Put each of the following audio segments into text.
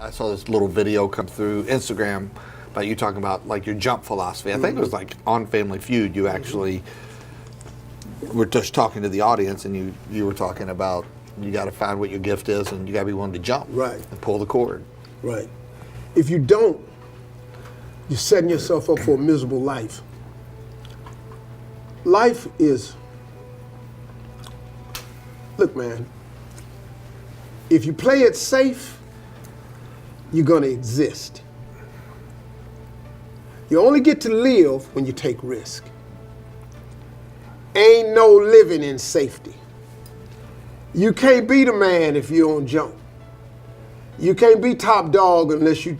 I saw this little video come through Instagram about you talking about like your jump philosophy. I think it was like on Family Feud. You actually were just talking to the audience, and you were talking about you got to find what your gift is, and you got to be willing to jump and pull the cord. Right. If you don't, you're setting yourself up for a miserable life. Life is, look, man, if you play it safe, you're going to exist. You only get to live when you take risk. Ain't no living in safety. You can't be the man if you don't jump. You can't be top dog unless you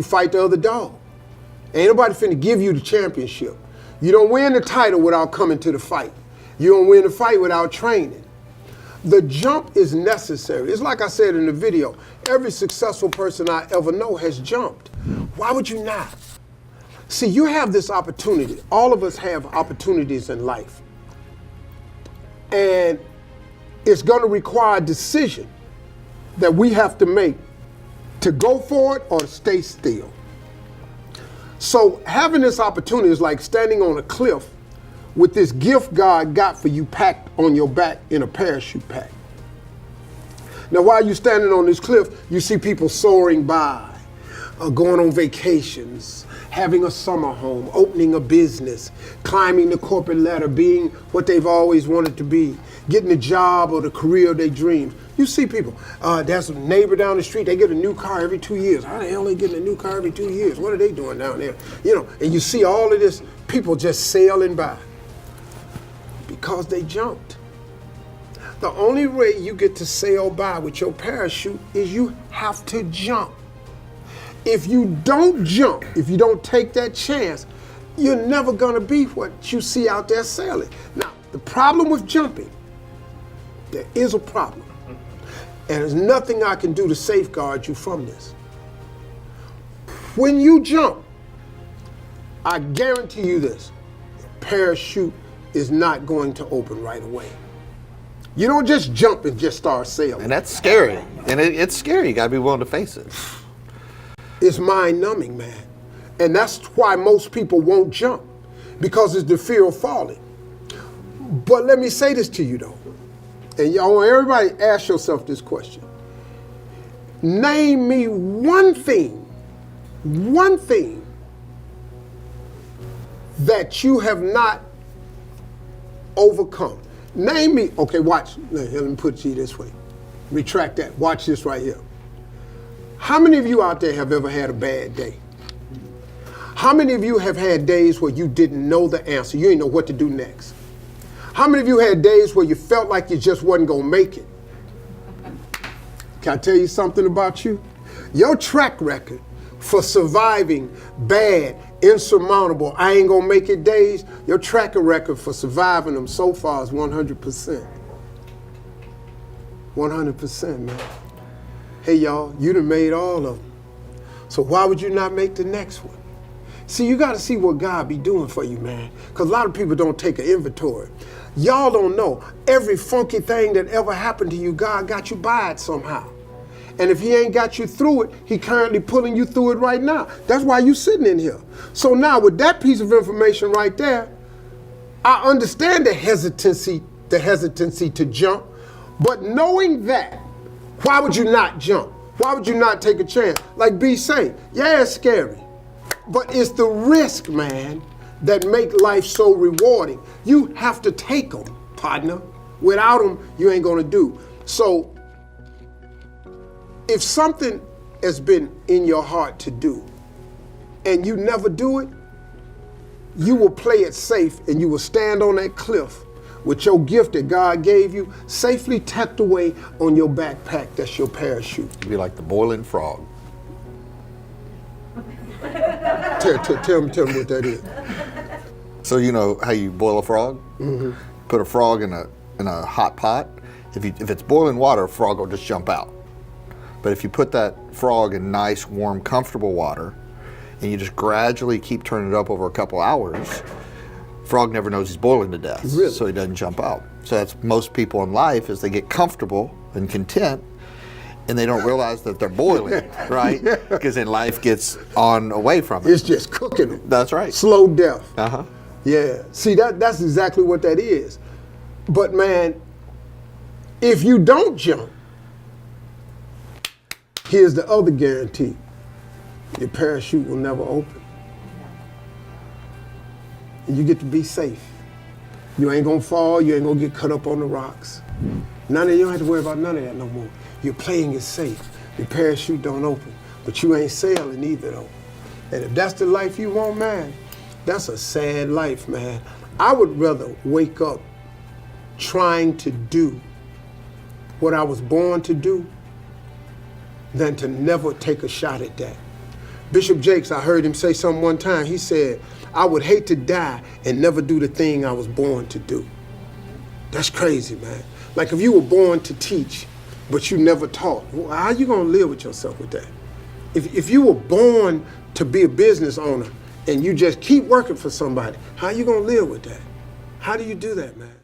fight the other dog. Ain't nobody finna give you the championship. You don't win the title without coming to the fight. You don't win the fight without training. The jump is necessary. It's like I said in the video, every successful person I ever know has jumped. Why would you not? See, you have this opportunity. All of us have opportunities in life. And it's going to require a decision that we have to make to go for it or to stay still. So having this opportunity is like standing on a cliff with this gift God got for you packed on your back in a parachute pack. Now, while you're standing on this cliff, you see people soaring by, going on vacations, having a summer home, opening a business, climbing the corporate ladder, being what they've always wanted to be, getting the job or the career they dreamed. You see people, there's a neighbor down the street, they get a new car every 2 years. How the hell are they getting a new car every 2 years? What are they doing down there? You know, and you see all of this, people just sailing by because they jumped. The only way you get to sail by with your parachute is you have to jump. If you don't jump, if you don't take that chance, you're never gonna be what you see out there sailing. Now, the problem with jumping, there is a problem. And there's nothing I can do to safeguard you from this. When you jump, I guarantee you this, the parachute is not going to open right away. You don't just jump and just start sailing. And that's scary. And it's scary. You gotta be willing to face it. It's mind-numbing, man. And that's why most people won't jump, because it's the fear of falling. But let me say this to you, though. And I want everybody to ask yourself this question. Name me one thing that you have not overcome. Name me, okay, watch. Let me put it to you this way. Retract that. Watch this right here. How many of you out there have ever had a bad day? How many of you have had days where you didn't know the answer? You didn't know what to do next? How many of you had days where you felt like you just wasn't gonna make it? Can I tell you something about you? Your track record for surviving bad, insurmountable, I ain't gonna make it days, your track record for surviving them so far is 100%. 100%, man. Hey y'all, you done made all of them. So why would you not make the next one? See, you gotta see what God be doing for you, man. Because a lot of people don't take an inventory. Y'all don't know, every funky thing that ever happened to you, God got you by it somehow. And if he ain't got you through it, he currently pulling you through it right now. That's why you sitting in here. So now with that piece of information right there, I understand the hesitancy to jump, but knowing that, why would you not jump? Why would you not take a chance? Like B say, yeah, it's scary, but it's the risk, man, that make life so rewarding. You have to take them, partner. Without them, you ain't gonna do. So if something has been in your heart to do and you never do it, you will play it safe and you will stand on that cliff with your gift that God gave you safely tucked away on your backpack. That's your parachute. You'd be like the boiling frog. Tell me what that is. So you know how you boil a frog? Mm-hmm. Put a frog in a hot pot. If it's boiling water, a frog will just jump out. But if you put that frog in nice, warm, comfortable water, and you just gradually keep turning it up over a couple hours, frog never knows he's boiling to death, really? So he doesn't jump out. So that's most people in life, is they get comfortable and content, and they don't realize that they're boiling, right? Because then life gets on away from it. It's just cooking them. That's right. Slow death. Uh-huh. Yeah. See, that's exactly what that is. But man, if you don't jump, here's the other guarantee. Your parachute will never open. And you get to be safe. You ain't gonna fall, you ain't gonna get cut up on the rocks. You don't have to worry about none of that no more. Your plane is safe. Your parachute don't open. But you ain't sailing either though. And if that's the life you want, man, that's a sad life, man. I would rather wake up trying to do what I was born to do than to never take a shot at that. Bishop Jakes, I heard him say something one time. He said, I would hate to die and never do the thing I was born to do. That's crazy, man. Like if you were born to teach, but you never taught, well, how you gonna live with yourself with that? If you were born to be a business owner and you just keep working for somebody, how you gonna live with that? How do you do that, man?